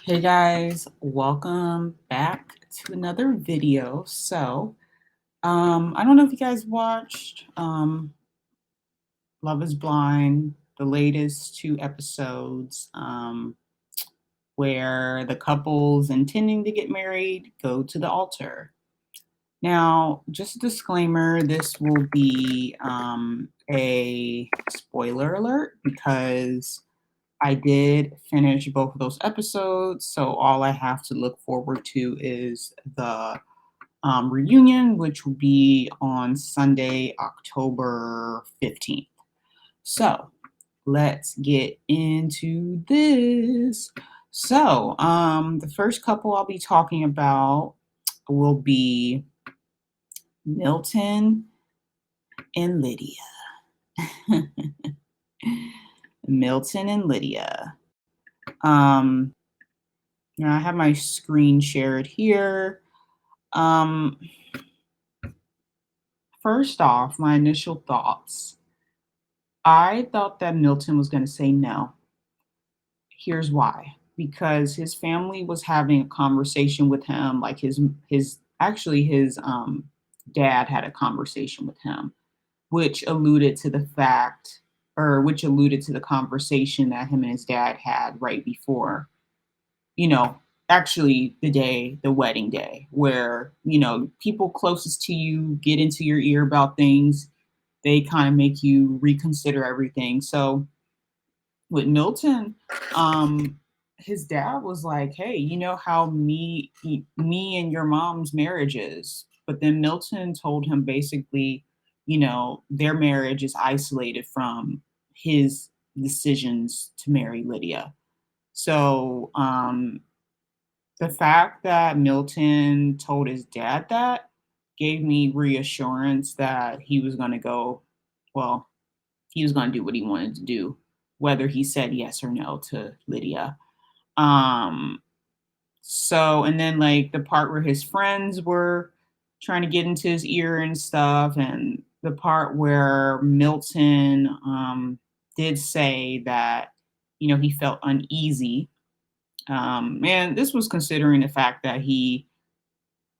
Hey guys, welcome back to another video. I don't know if you guys watched Love is Blind, the latest two episodes, where the couples intending to get married go to the altar. Now, just a disclaimer, this will be a spoiler alert because I did finish both of those episodes, so all I have to look forward to is the reunion, which will be on Sunday, October 15th. So let's get into this. The first couple I'll be talking about will be Milton and Lydia. Milton and Lydia. Um, I have my screen shared here. Um, First off, my initial thoughts. I thought that Milton was going to say no. Here's why. Because his family was having a conversation with him, like his dad had a conversation with him, which alluded to the fact or which alluded to the conversation that him and his dad had right before, you know, actually the wedding day, where, people closest to you get into your ear about things. They kind of make you reconsider everything. So with Milton, um, his dad was like, "Hey, you know how me and your mom's marriage is." But then Milton told him basically, their marriage is isolated from his decisions to marry Lydia. So the fact that Milton told his dad that gave me reassurance that he was going to go, well, he was going to do what he wanted to do, whether he said yes or no to Lydia. Um, and then like the part where his friends were trying to get into his ear and stuff, and the part where Milton did say that, he felt uneasy. And this was considering the fact that he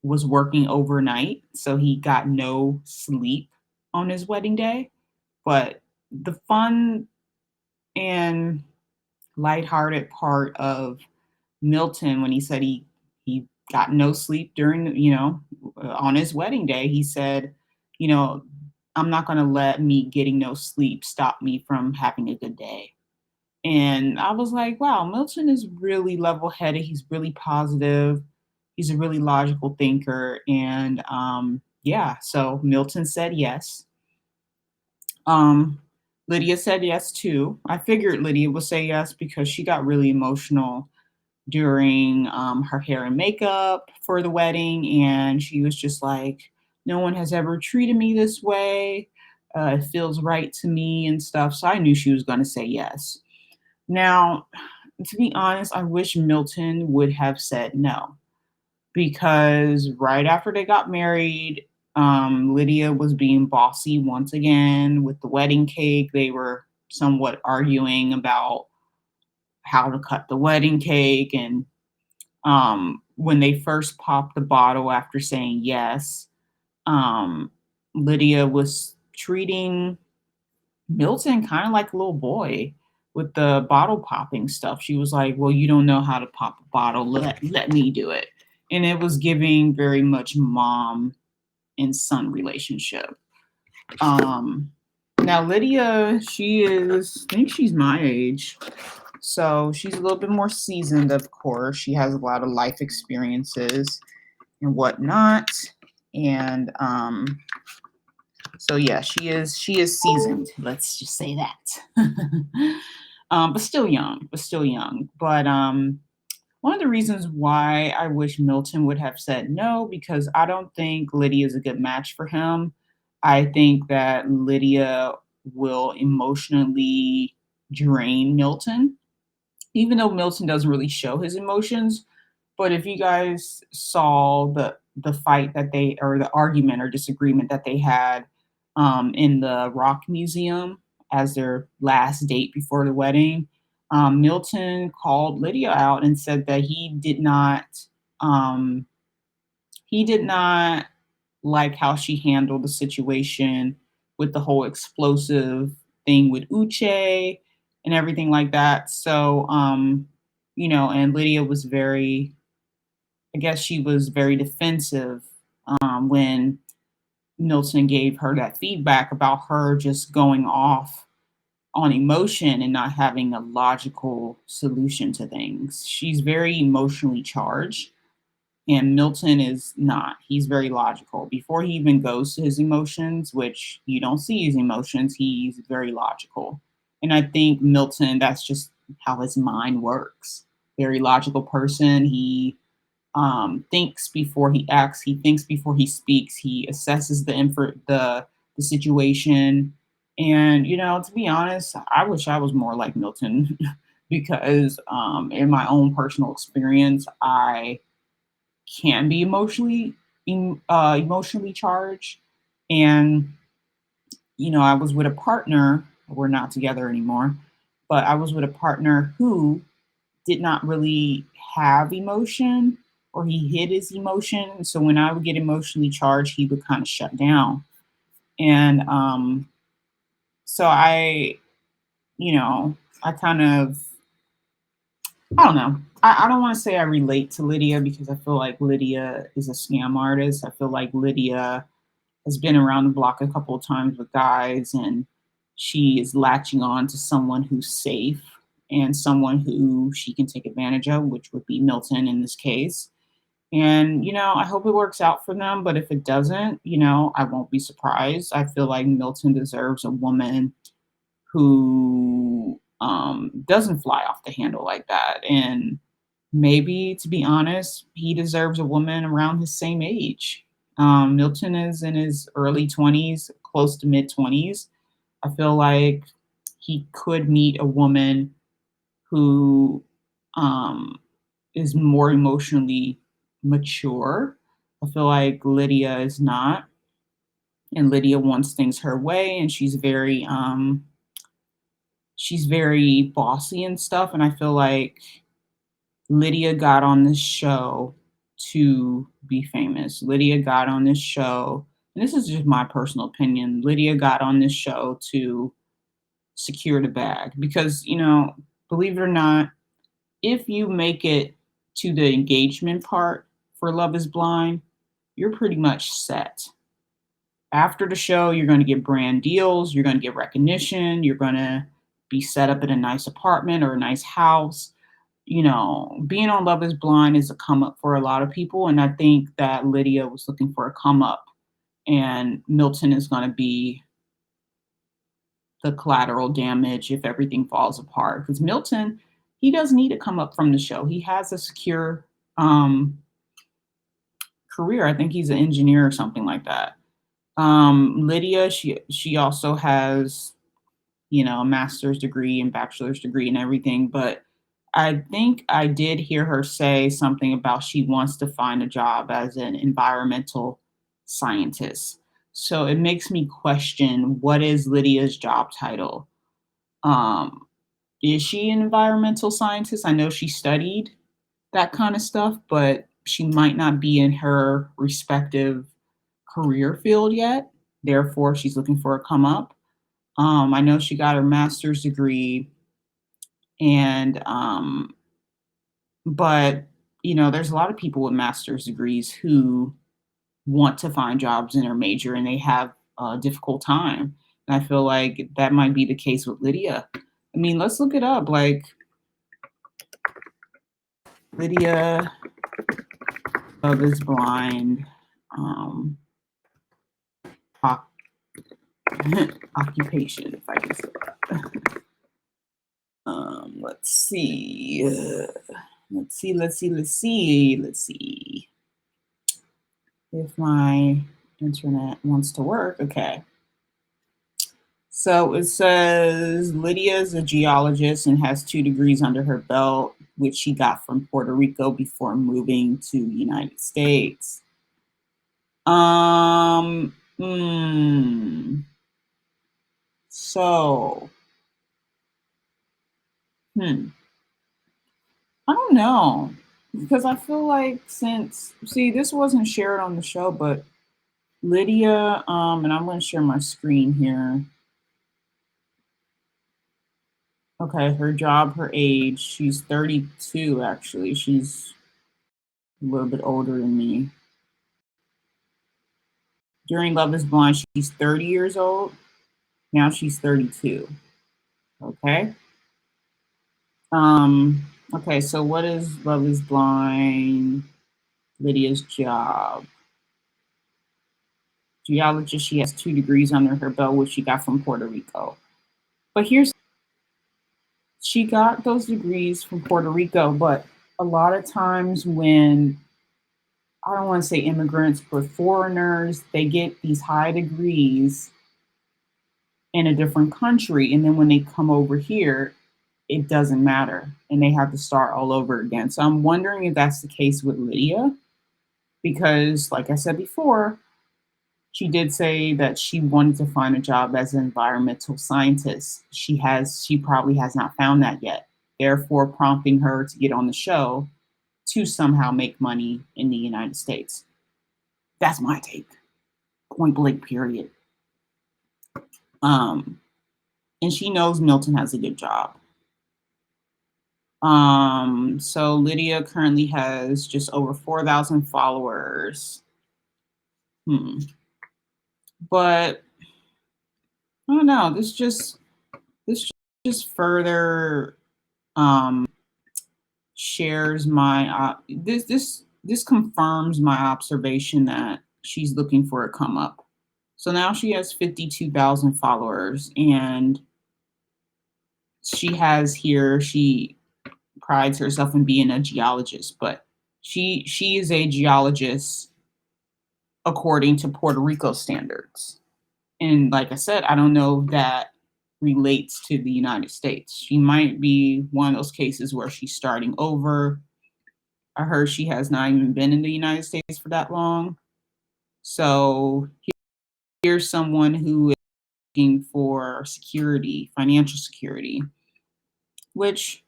was working overnight, so he got no sleep on his wedding day. But the fun and lighthearted part of Milton when he said he got no sleep during on his wedding day, he said, you know, I'm not going to let me getting no sleep stop me from having a good day. And I was like, wow, Milton is really level headed. He's really positive. He's a really logical thinker. And yeah, so Milton said yes. Um, Lydia said yes too. I figured Lydia would say yes because she got really emotional during her hair and makeup for the wedding. And she was just like, no one has ever treated me this way. It feels right to me and stuff. So I knew she was going to say yes. Now, to be honest, I wish Milton would have said no because right after they got married, Lydia was being bossy once again with the wedding cake. They were somewhat arguing about how to cut the wedding cake. And when they first popped the bottle after saying yes, um, Lydia was treating Milton kind of like a little boy with the bottle popping stuff. She was like, "Well, you don't know how to pop a bottle. Let me do it." And it was giving very much mom and son relationship. Um, Now Lydia, I think she's my age. So she's a little bit more seasoned, of course. She has a lot of life experiences and whatnot. And so yeah, she is seasoned. Let's just say that. But still young. But one of the reasons why I wish Milton would have said no, because I don't think Lydia is a good match for him. I think that Lydia will emotionally drain Milton, even though Milton doesn't really show his emotions. But if you guys saw the fight that they or the argument or disagreement that they had in the Rock Museum as their last date before the wedding, Milton called Lydia out and said that um, he did not like how she handled the situation with the whole explosive thing with Uche and everything like that. So, and Lydia was I guess she was very defensive when Milton gave her that feedback about her just going off on emotion and not having a logical solution to things. She's very emotionally charged, and Milton is not. He's very logical. Before he even goes to his emotions, which you don't see his emotions, he's very logical. And I think Milton, that's just how his mind works. Very logical person. He thinks before he acts. He thinks before he speaks. He assesses the situation. And to be honest, I wish I was more like Milton because in my own personal experience, I can be emotionally charged. And I was with a partner. We're not together anymore, but I was with a partner who did not really have emotion, or he hid his emotion. So when I would get emotionally charged, he would kind of shut down. And so you know, I kind of, I don't know. I don't want to say I relate to Lydia because I feel like Lydia is a scam artist. I feel like Lydia has been around the block a couple of times with guys, and she is latching on to someone who's safe and someone who she can take advantage of, which would be Milton in this case. And, I hope it works out for them. But if it doesn't, I won't be surprised. I feel like Milton deserves a woman who doesn't fly off the handle like that. And maybe, to be honest, he deserves a woman around his same age. Milton is in his early 20s, close to mid 20s. I feel like he could meet a woman who um, is more emotionally mature. I feel like Lydia is not, and Lydia wants things her way, and she's very bossy and stuff. And I feel like Lydia got on this show to be famous. Lydia got on this show, and this is just my personal opinion. Lydia got on this show to secure the bag because, believe it or not, if you make it to the engagement part for Love is Blind, you're pretty much set. After the show, you're going to get brand deals, you're going to get recognition, you're going to be set up in a nice apartment or a nice house. Being on Love is Blind is a come up for a lot of people. And I think that Lydia was looking for a come up, and Milton is going to be the collateral damage if everything falls apart. Because Milton, he doesn't need to come up from the show. He has a secure um, career. I think he's an engineer or something like that. Lydia, she also has, a master's degree and bachelor's degree and everything. But I think I did hear her say something about she wants to find a job as an environmental scientist. So it makes me question, what is Lydia's job title? Um, is she an environmental scientist? I know she studied that kind of stuff, but she might not be in her respective career field yet. Therefore, she's looking for a come up. I know she got her master's degree, and but there's a lot of people with master's degrees who want to find jobs in their major, and they have a difficult time. And I feel like that might be the case with Lydia. I mean, let's look it up. Like, Lydia Love is Blind um, oc- occupation, if I can say that. Let's see. Let's see. If my internet wants to work. Okay. So it says Lydia is a geologist and has 2 degrees under her belt, which she got from Puerto Rico before moving to United States. Um, hmm. So Hmm. I don't know because I feel like since see this wasn't shared on the show, but Lydia, and I'm going to share my screen here. Okay, her job, her age. She's 32, actually. She's a little bit older than me. During Love is Blind, she's 30 years old. Now she's 32. Okay. Um, okay, so what is Love is Blind? Lydia's job. Geologist, she has 2 degrees under her belt, which she got from Puerto Rico. But here's she got those degrees from Puerto Rico, but a lot of times when I don't want to say immigrants, but foreigners, they get these high degrees in a different country. And then when they come over here, it doesn't matter. And they have to start all over again. So I'm wondering if that's the case with Lydia, because, like I said before, she did say that she wanted to find a job as an environmental scientist. She probably has not found that yet, therefore prompting her to get on the show to somehow make money in the United States. That's my take. Point blank, period. Um, and she knows Milton has a good job. So Lydia currently has just over 4,000 followers. Hmm. But I don't know. This just further um shares my this confirms my observation that she's looking for a come up. So now she has 52,000 followers, and she prides herself in being a geologist, but she is a geologist according to Puerto Rico standards. And like I said, I don't know if that relates to the United States. She might be one of those cases where she's starting over. I heard she has not even been in the United States for that long. So here's someone who is looking for security, financial security, which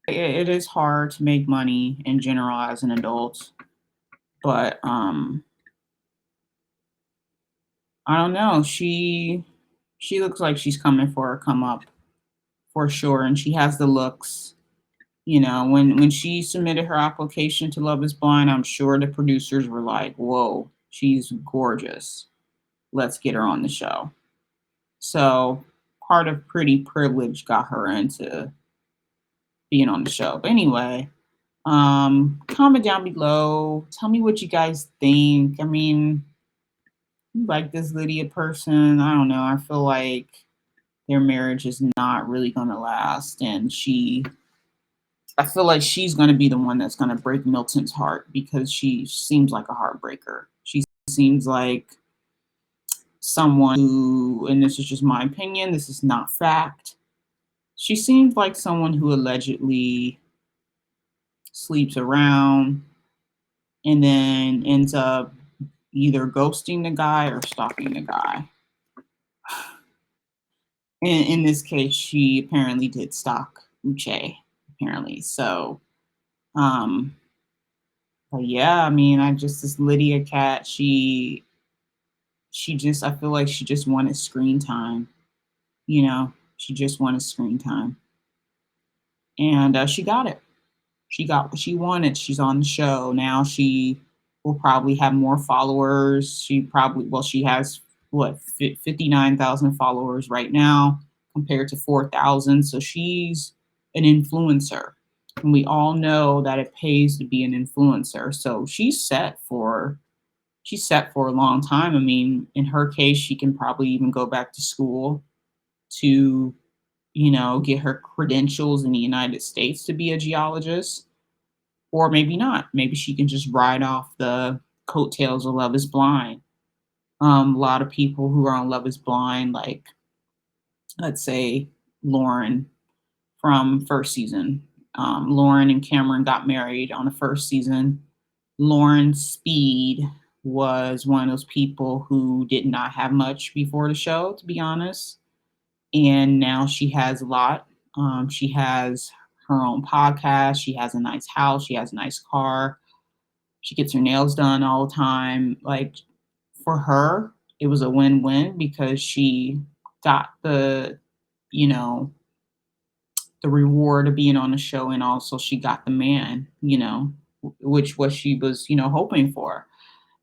it is hard to make money in general as an adult. But I don't know. She looks like she's coming for a come up for sure, and she has the looks. You know, when she submitted her application to Love Is Blind, I'm sure the producers were like, "Whoa, she's gorgeous. Let's get her on the show." So part of pretty privilege got her into being on the show. But anyway, comment down below. Tell me what you guys think. I mean, you like this Lydia person? I don't know. I feel like their marriage is not really gonna last, and I feel like she's gonna be the one that's gonna break Milton's heart because she seems like a heartbreaker. She seems like someone who, and this is just my opinion, this is not fact. She seems like someone who allegedly sleeps around and then ends up either ghosting the guy or stalking the guy. In this case, she apparently did stalk Uche, apparently. So, um, but yeah, I mean, I just this Lydia cat, she just I feel like she just wanted screen time, you know. She just wanted screen time. And she got it. She got what she wanted. She's on the show. Now she will probably have more followers. She has what 59,000 followers right now compared to 4,000. So she's an influencer. And we all know that it pays to be an influencer. So she's set for a long time. I mean, in her case, she can probably even go back to school to, get her credentials in the United States to be a geologist, or maybe not. Maybe she can just ride off the coattails of Love Is Blind. A lot of people who are on Love Is Blind, like let's say Lauren from first season. Lauren and Cameron got married on the first season. Lauren Speed was one of those people who did not have much before the show, to be honest. And now she has a lot. She has her own podcast. She has a nice house. She has a nice car. She gets her nails done all the time. Like for her, it was a win-win because she got you know, the reward of being on the show, and also she got the man, which what she was, hoping for.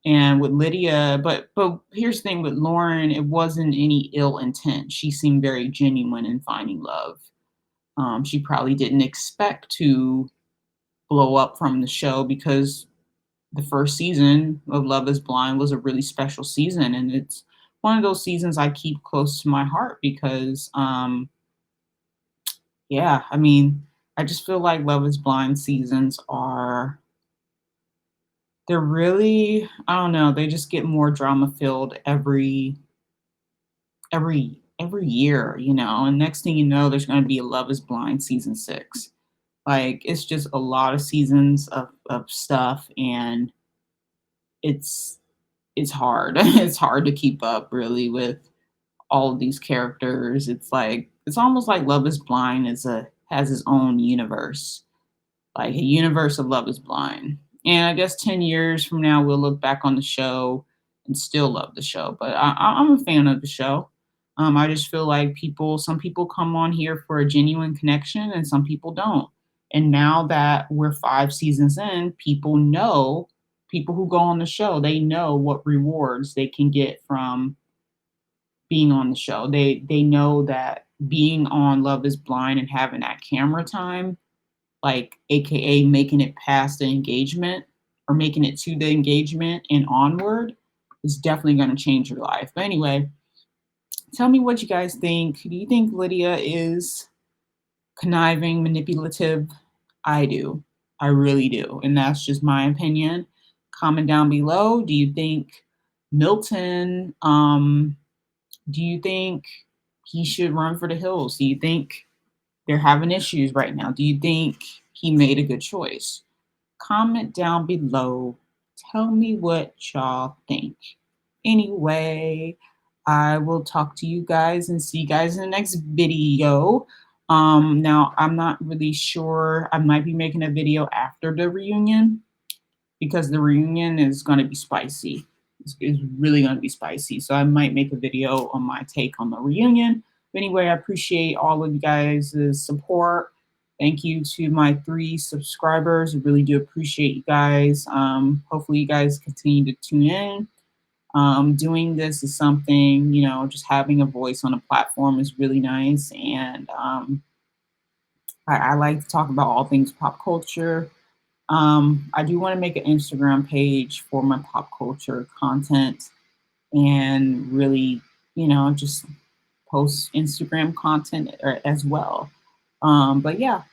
And with Lydia, but here's the thing with Lauren, it wasn't any ill intent. She seemed very genuine in finding love. She probably didn't expect to blow up from the show because the first season of Love is Blind was a really special season, and it's one of those seasons I keep close to my heart because yeah, I mean, I just feel like Love is Blind seasons they're really, I don't know, they just get more drama filled every year, and next thing you know, there's going to be a Love is Blind season 6. Like it's just a lot of seasons of stuff, and it's it's hard. It's hard to keep up really with all of these characters. It's like it's almost like Love is Blind has its own universe, like a universe of Love is Blind. And I guess 10 years from now, we'll look back on the show and still love the show. But I'm a fan of the show. I just feel like some people come on here for a genuine connection and some people don't. And now that we're 5 seasons in, people who go on the show, they know what rewards they can get from being on the show. They know that being on Love is Blind and having that camera time, like AKA making it past the engagement or making it to the engagement and onward, is definitely going to change your life. But anyway, tell me what you guys think. Do you think Lydia is conniving, manipulative? I do. I really do. And that's just my opinion. Comment down below. Do you think Milton, do you think he should run for the hills? Do you think they're having issues right now? Do you think he made a good choice? Comment down below. Tell me what y'all think. Anyway, I will talk to you guys and see you guys in the next video. Now I'm not really sure. I might be making a video after the reunion because the reunion is going to be spicy. It's really going to be spicy. So I might make a video on my take on the reunion. But anyway, I appreciate all of you guys' support. Thank you to my 3 subscribers. I really do appreciate you guys. Hopefully you guys continue to tune in. Doing this is something, just having a voice on a platform is really nice. And I like to talk about all things pop culture. I do want to make an Instagram page for my pop culture content and really, just post Instagram content as well. But yeah,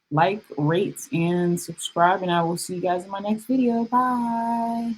like, rate, and subscribe, and I will see you guys in my next video. Bye.